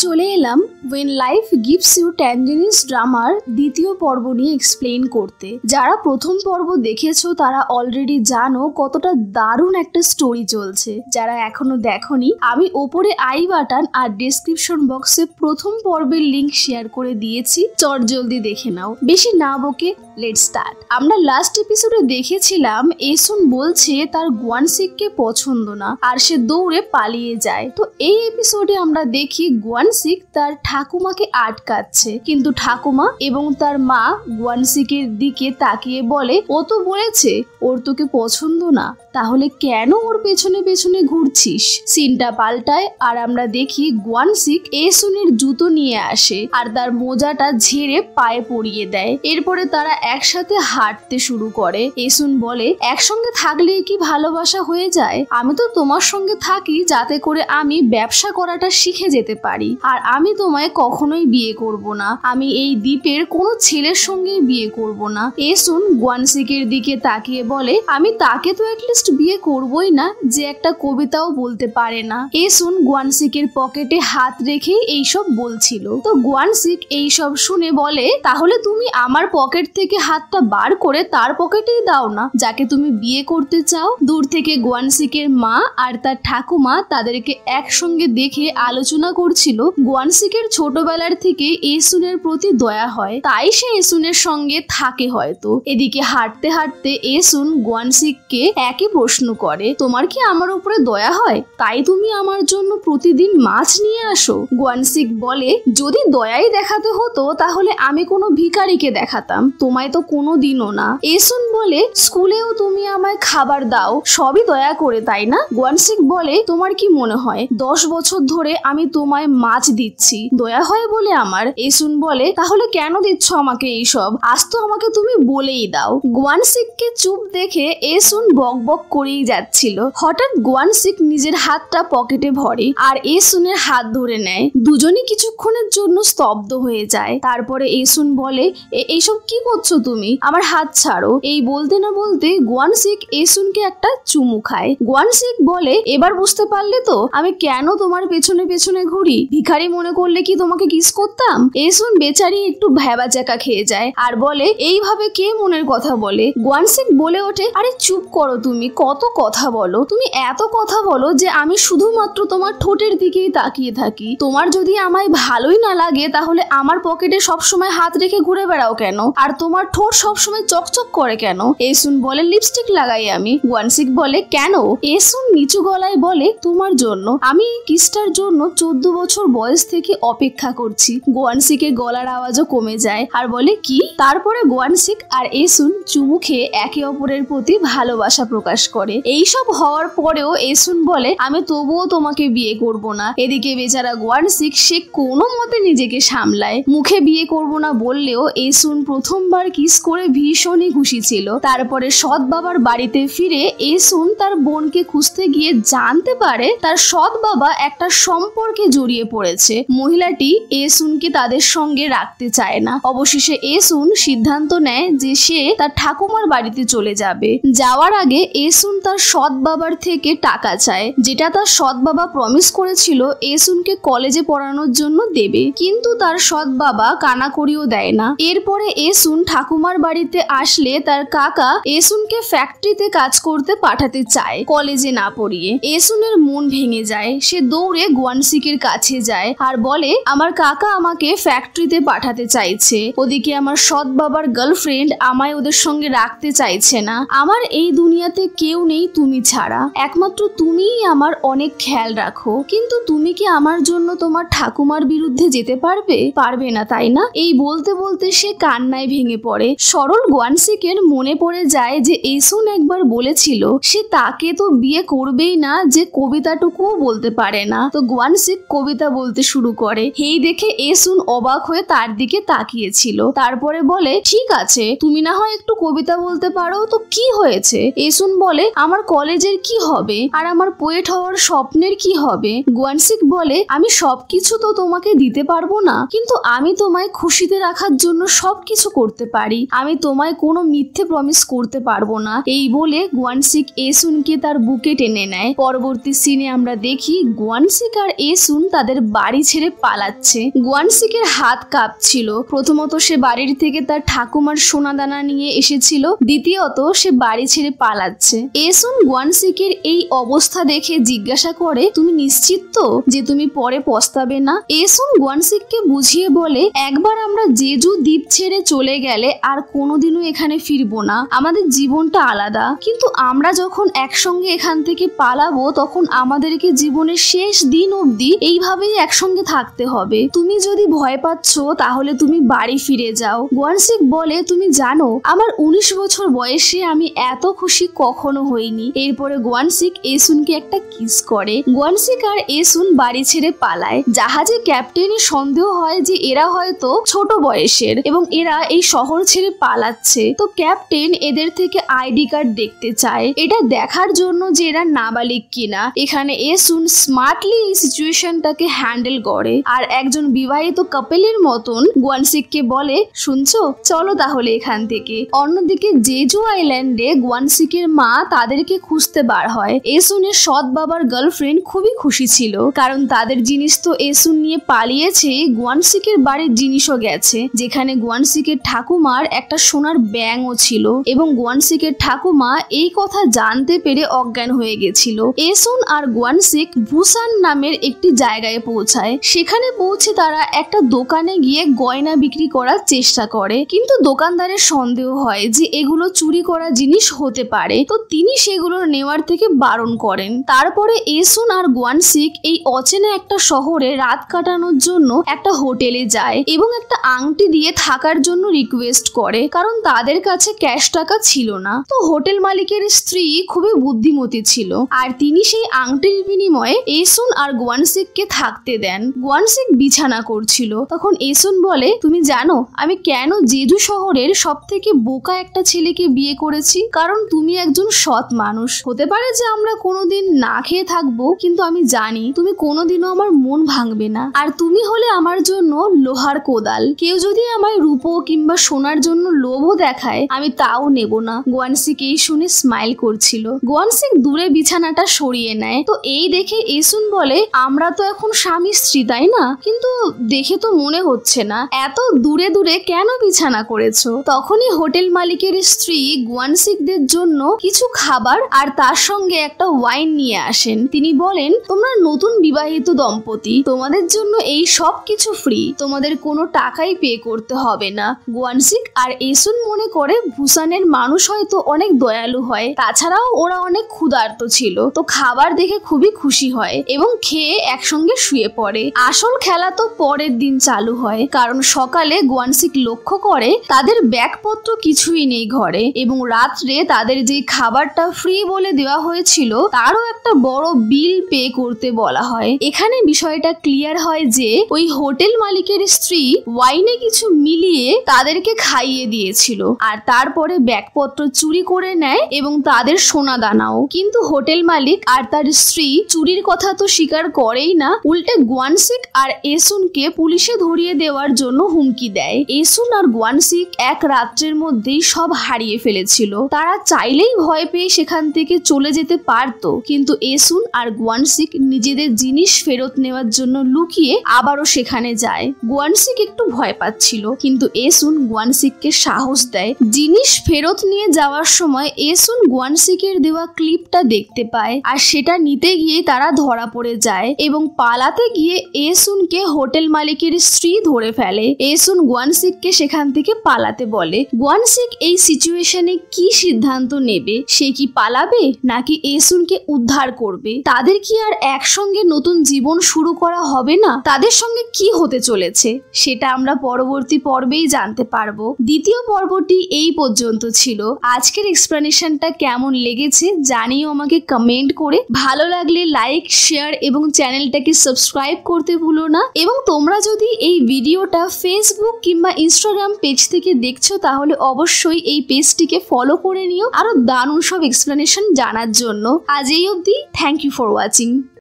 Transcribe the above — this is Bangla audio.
চলে এলাম ওয়েন লাইফ গিভস ইউ ট্যাঞ্জেরিনস ড্রামার দ্বিতীয় পর্ব নিয়ে এক্সপ্লেইন করতে। যারা প্রথম পর্ব দেখেছো তারা অলরেডি জানো কতটা দারুণ একটা স্টোরি চলছে। যারা এখনো দেখোনি, আমি ওপরে আই বাটন আর ডেসক্রিপশন বক্সে প্রথম পর্বের লিংক শেয়ার করে দিয়েছি, চটজলদি দেখে নাও। বেশি না বকে লেটস স্টার্ট। আমরা লাস্ট এপিসোডে দেখেছিলাম এসুন বলছে তার গোয়ানসিককে পছন্দ না আর সে দৌড়ে পালিয়ে যায়। তো এই এপিসোডে আমরা দেখি গোয়ানসিক তার ঠাকুমাকে আটকাচ্ছে, কিন্তু ঠাকুমা এবং তার মা গোয়ানসিকের দিকে তাকিয়ে বলে, ও তো বলেছে ওর তোকে পছন্দ না, তাহলে কেন ওর পেছনে পেছনে ঘুরছিস। সিনটা পাল্টায় আর আমরা দেখি গোয়ানসিক এসুনের জুতো নিয়ে আসে আর তার মোজাটা ঝেড়ে পায়ে পরিয়ে দেয়। এরপরে তারা একসাথে হাঁটতে শুরু করে। এসুন বলে, একসঙ্গে থাকলেই কি ভালোবাসা হয়ে যায়? আমি তো তোমার সঙ্গে থাকি যাতে করে আমি ব্যবসা করাটা শিখে যেতে পারি, আর আমি তোমায় কখনোই বিয়ে করব না। আমি এই দ্বীপের কোনো ছেলের সঙ্গে বিয়ে করব না। এসুন গোয়ানসিকের দিকে তাকিয়ে বলে, আমি তাকে তো অ্যাটলিস্ট বিয়ে করবই না যে একটা কবিতাও বলতে পারে না। এসুন গোয়ানসিকের পকেটে হাত রেখে এইসব বলছিল। তো গোয়ানসিক এইসব শুনে বলে, তাহলে তুমি আমার পকেট থেকে হাতটা বার করে তার পকেটেই দাও না যাকে তুমি বিয়ে করতে চাও। দূর থেকে গোয়ানসিকের মা আর তার ঠাকুমা তাদেরকে একসঙ্গে দেখে আলোচনা করছিল। গোয়ানসিকের ছোটবেলার থেকে এসুনের প্রতি দয়া হয়, তাই সে এসুনের সঙ্গে থাকে হয়তো। এদিকে হাঁটতে হাঁটতে এসুন গোয়ানসিককে একই প্রশ্ন করে, তোমার কি আমার উপরে দয়া হয় তাই তুমি আমার জন্য প্রতিদিন মাছ নিয়ে আসো? গোয়ানসিক বলে, যদি দয়াই দেখাতে হতো তাহলে আমি কোনো ভিখারিকে দেখাতাম, তোমায় তো কোনো দিনও না। এসুন বলে, স্কুলেও তুমি আমায় খাবার দাও, সবই দয়া করে তাই না? গোয়ানসিক বলে, তোমার কি মনে হয় 10 বছর ধরে আমি তোমায় মাছ দিচ্ছি, দয়া হয় বলে আমার? এসুন বলে, তাহলে কেন দিচ্ছ আমাকে এইসব? আজ তো আমাকে তুমি বলেই দাও। গোয়ানসিককে চুপ দেখে এসুন বক বক করেই যাচ্ছিল। হঠাৎ গোয়ানসিক নিজের হাতটা পকেটে ভরে আর এসুনের হাত ধরে নেয়। দুজনই কিছুক্ষণের জন্য স্তব্ধ হয়ে যায়। তারপরে এসুন বলে, এইসব কি করছো তুমি? আমার হাত ছাড়ো। এই বলতে না বলতে গোয়ানসিক এসুনকে একটা চুমু খায়। গোয়ানসিক বলে, এবার বুঝতে পারলে তো আমি কেন তোমার পেছনে পেছনে ঘুরি? ভিখারি মনে করলে কি তোমাকে কিস করতাম? এসুন বেচারি একটু ভ্যাবাচাকা খেয়ে যায় আর বলে, এইভাবে কে মনের কথা বলে? গোয়ানসিক বলে ওঠে, আরে চুপ করো তুমি, কত কথা বলো তুমি, এত কথা বলো যে আমি শুধুমাত্র তোমার ঠোঁটের দিকেই তাকিয়ে থাকি। তোমার যদি আমায় ভালোই না লাগে তাহলে আমার পকেটে সবসময় হাত রেখে ঘুরে বেড়াও কেন? আর তোমার ঠোঁট সবসময় চকচক করে কেন? এসুন বলে, লিপস্টিক লাগাই আমি। গোয়ানসিক বলে, কেন? এসুন নিচু গলায় বলে, তোমার জন্য। আমি কিসটার জন্য 14 বছর বয়স থেকে অপেক্ষা করছি। গোয়ানসিকের গলার আওয়াজও কমে যায় আর বলে, কি? তারপরে গোয়ানসিক আর এসুন চুমু খেয়ে একে অপরের প্রতি ভালোবাসা প্রকাশ করে। এইসব হওয়ার পরেও এসুন বলে, আমি তবুও তোমাকে বিয়ে করব না। এদিকে বেচারা গোয়ানসিক সে কোনো মতে নিজেকে সামলায়। মুখে বিয়ে করব না বললেও এসুন প্রথমবার কিস করে ভীষণই খুশি ছিল। তারপরে সৎ বাবার বাড়িতে ফিরে এসুন তার বোনকে খুঁজতে গিয়ে জানতে পারে তার সৎ বাবা একটা সম্পর্কে জড়িয়ে পড়েছে। মহিলাটি এসুনকে তাদের সঙ্গে রাখতে চায় না। অবশেষে এসুন সিদ্ধান্ত নেয় যে সে তার ঠাকুমার বাড়িতে চলে যাবে। যাওয়ার আগে এসুন তার সৎ বাবার থেকে টাকা চায়, যেটা তার সৎ বাবা প্রমিস করেছিল এসুনকে কলেজে পড়ানোর জন্য দেবে, কিন্তু তার সৎ বাবা কানাকড়িও দেয় না। এরপরে এসুন ঠাকুমার বাড়িতে আসলে তার কাকা এসুনকে ফ্যাক্টরিতে কাজ করতে পাঠাতে চায়, কলেজে না পড়িয়ে। এসুনের মন ভেঙে যায়। সে দৌড়ে গোয়ানসিকের কাছে যায় আর বলে, আমার কাকা আমাকে ফ্যাক্টরিতে পাঠাতে চাইছে। ওদিকে আমার সৎ বাবার গার্লফ্রেন্ড আমায় ওদের সঙ্গে রাখতে চাইছে না। আমার এই দুনিয়াতে কেউ নেই তুমি ছাড়া, একমাত্র তুমিই আমার অনেক খেয়াল রাখো, কিন্তু তুমি কি আমার জন্য তোমার ঠাকুমার বিরুদ্ধে যেতে পারবে? পারবে না তাই না? এই বলতে বলতে সে কান্নায় ভেঙে পড়ে। সরল গোয়ানসিকের মনে পড়ে যায় যে এসুন একবার বলেছিল সে তাকে তো বিয়ে করবেই না যে কবিতাটুকুও বলতে পারে না। তো গোয়ানসিক কবিতা বলতে শুরু করে। এই দেখে এসুন অবাক হয়ে তার দিকে তাকিয়েছিল। তারপরে বলে, ঠিক আছে তুমি না হয় একটু কবিতা বলতে পারো, তো কি হয়েছে? এসুন বলে, আমার কলেজের কি হবে আর আমার পোয়েট হওয়ার স্বপ্নের কি হবে? গোয়ানসিক বলে, আমি সবকিছু তো তোমাকে দিতে পারবো না, কিন্তু আমি তোমায় খুশিতে রাখার জন্য সবকিছু করতে পারি। আমি তোমায় কোনো মিথ্যে প্রমিস করতে পারবো না। এই বলে গোয়ানসিক এসুনকে তার বুকে টেনে নেয়। পরবর্তী সিনে আমরা দেখি গোয়ানসিক আর এসুন তাদের বাড়ি ছেড়ে পালাচ্ছে। গোয়ানসিকের হাত কাঁপছিল। প্রথমত সে বাড়ির থেকে তার ঠাকুমার সোনাদানা নিয়ে এসেছিল, দ্বিতীয়ত সে বাড়ি ছেড়ে পালাচ্ছে। এসুন গোয়ানসিকের এই অবস্থা দেখে জিজ্ঞাসা করে, তুমি নিশ্চিত তো যে তুমি পরে পস্তাবে না? এসুন গোয়ানসিককে বুঝিয়ে বলে, একবার আমরা জেজু দ্বীপ ছেড়ে চলে গেলে আর কোনোদিনও এখানে ফিরবো না। আমাদের জীবনটা আলাদা, কিন্তু আমরা যখন একসঙ্গে এখান থেকে পালাবো তখন আমাদেরকে জীবনের শেষ দিন অবধি এইভাবেই একসঙ্গে থাকতে হবে। তুমি যদি ভয় পাচ্ছ তাহলে তুমি বাড়ি ফিরে যাও। গোয়ানসিক বলে, তুমি জানো আমার 19 বছর বয়সে আমি এত খুশি কখনো হইনি। এরপরে গোয়ানসিক এসুনকে একটা কিস করে। গোয়ানসিক আর এসুন বাড়ি ছেড়ে পালায়। জাহাজে ক্যাপ্টেনের সন্দেহ হয় যে এরা হয়তো ছোট বয়সের এবং এরা এই শহর ছেড়ে পালাচ্ছে। তো ক্যাপ্টেন এদের থেকে আইডি কার্ড দেখতে চায়, এটা দেখার জন্য যে এরা নাবালিক কিনা। এখানে এসুন স্মার্টলি এই সিচুয়েশনটাকে হ্যান্ডেল করে আর একজন বিবাহিত কাপেলের মতন গোয়ানসিককে বলে, শুনছো, চলো তাহলে এখান থেকে। অন্যদিকে জেজু আইল্যান্ডে গোয়ানসিকের মা তাদেরকে খুঁজতে বার হয়। এসুনের সৎ বাবার গার্লফ্রেন্ড খুবই খুশি ছিল, কারণ তাদের জিনিস তো এসুন নিয়ে পালিয়েছে, গোয়ানসিকের বাড়ির জিনিসও গেছে, যেখানে গোয়ানসিকের ঠাকুমার একটা সোনার ব্যাঙও ছিল এবং গোয়ানসিকের ঠাকুমা এই কথা জানতে পেরে অজ্ঞান হয়ে গেছিল। এসুন আর গোয়ানসিক বুসান নামের একটি জায়গায় পৌঁছায়। সেখানে পৌঁছে তারা একটা দোকানে গিয়ে গয়না বিক্রি করার চেষ্টা করে, কিন্তু দোকানদারের সন্দেহ হয় যে এগুলো চুরি করা জিনিস হতে পারে, তো তিনি সেগুলো নেওয়ার থেকে বারণ করেন। তারপরে এসুন আর গোয়ানসিক এই অচেনা একটা শহরে রাত কাটানোর জন্য একটা হোটেলে যায় এবং একটা আংটি দিয়ে থাকার জন্য রিকোয়েস্ট করে, কারণ তাদের কাছে ক্যাশ টাকা ছিল না। তো হোটেল মালিকের স্ত্রী খুবই বুদ্ধিমতী ছিল আর তিনি সেই আংটির বিনিময়ে এসুন আর গোয়ানসিককে থাকতে দেন। গোয়ানসিক বিছানা করছিল, তখন এসুন বলে, তুমি জানো আমি কেন জেজু শহরের সব থেকে বোকা একটা ছেলেকে বিয়ে করেছি? কারণ তুমি একজন সৎ মানুষ। হতে পারে যে আমরা কোনোদিন না খেয়ে থাকবো, কিন্তু আমি জানি তুমি কোনোদিনও আমার মন ভাঙবে না, আর তুমি হলে আমার জন্য লোহার কোদাল। কেউ যদি আমায় রূপো কিংবা সোনার জন্য লোভও দেখায় আমি তাও নেব না। গোয়ানসিক এই শুনে স্মাইল করছিল। গোয়ানসিক দূরে বিছানাটা সরিয়ে নেয়। তো এই দেখে এসুন বলে, আমরা তো এখন স্বামী স্ত্রী, তাই না? কিন্তু দেখে তো মনে হচ্ছে না, এত দূরে দূরে কেন বিছানা করেছো? তখনই হোটেল মালিকের স্ত্রী গোয়ানসিকদের জন্য কিছু খাবার আর তার সঙ্গে একটা ওয়াইন নিয়ে আসেন। তিনি বলেন, তোমরা নতুন বিবাহিত দম্পতি, তোমাদের জন্য এই সব কিছু ফ্রি, তোমাদের কোনো টাকাই পে করতে হবে না। গোয়ানসিক আর এসুন মনে করে বুসানের মানুষ হয়তো অনেক দয়ালু হয়, তাছাড়াও ওরা অনেক ক্ষুধার্ত ছিল, তো খাবার দেখে খুবই খুশি হয় এবং খেয়ে একসঙ্গে শুয়ে পড়ে। আসল খেলা তো পরের দিন চালু হয়, কারণ সকালে গোয়ানসিক লক্ষ্য করে তাদের ব্যাগপত্র কিছুই নেই ঘরে এবং রাত্রে তাদের যে খাবারটা ফ্রি বলে দেওয়া হয়েছিল তারও একটা বড় বিল পে করতে বলা হয়। এখানে বিষয়টা ক্লিয়ার হয় যে ওই হোটেল মালিকের স্ত্রী ওয়াইনে কিছু মিলিয়ে তাদেরকে খাইয়ে দিয়েছিল আর তারপরে ব্যাগপত্র চুরি করে নেয় এবং তাদের সোনা দানাও। কিন্তু হোটেল মালিক আর তার স্ত্রী চুরির কথা তো স্বীকার করেই না, উল্টে গোয়ানসিক আর এসুনকে পুলিশে ধরিয়ে দেওয়ার জন্য হুমকি দেয়। এসুন আর গোয়ানসিক এক রাত্রের মধ্যেই সব হারিয়ে ফেলেছিল। তারা চাইলেই ভয় পেয়ে সেখান থেকে চলে যেতে পারতো, কিন্তু এসুন আর গোয়ানসিক নিজেদের জিনিস ফেরত নেওয়ার জন্য লুকিয়ে আবারও সেখানে যায়। গোয়ানসিক একটু ভয় পাচ্ছিল, কিন্তু এসুন গোয়ানসিককে সাহস দেয়। জিনিস ফেরত নিয়ে যাওয়ার সময় এসুন গোয়ানসিকের দেওয়া ক্লিপটা দেখতে পায় আর সেটা নিতে গিয়ে তারা ধরা পড়ে যায় এবং পালাতে গিয়ে এসুনকে হোটেল মালিকের স্ত্রী ধরে ফেলে। এসুন গোয়ানসিককে সেখান থেকে পালাতে বলে। গোয়ানসিক এই সিচুয়েশনে কি সিদ্ধান্ত নেবে? সে কি পালাবে নাকি এসুনকে উদ্ধার করবে? তাদের কি আর একসঙ্গে নতুন জীবন শুরু করা হবে না? তাদের সঙ্গে কি হতে চলেছে সেটা আমরা পরবর্তী পর্বেই জানতে পারবো। দ্বিতীয় পর্বটি এই পর্যন্ত ছিল। আজকের এক্সপ্লেনেশনটা কেমন লেগেছে জানিও আমাকে কমেন্ট করে। ভালো লাগলে লাইক, শেয়ার এবং চ্যানেলটাকে সাবস্ক্রাইব করতে ভুলো না। এবং তোমরা যদি এই ভিডিওটা ফেসবুক কিংবা ইনস্টাগ্রাম পেজ থেকে দেখছো তাহলে অবশ্যই এই পেজটিকে ফলো করে নিও আরো দারুণ সব এক্সপ্লেনেশন জানার জন্য। আজ এই অবধি, থ্যাংক ইউ ফর ওয়াচিং।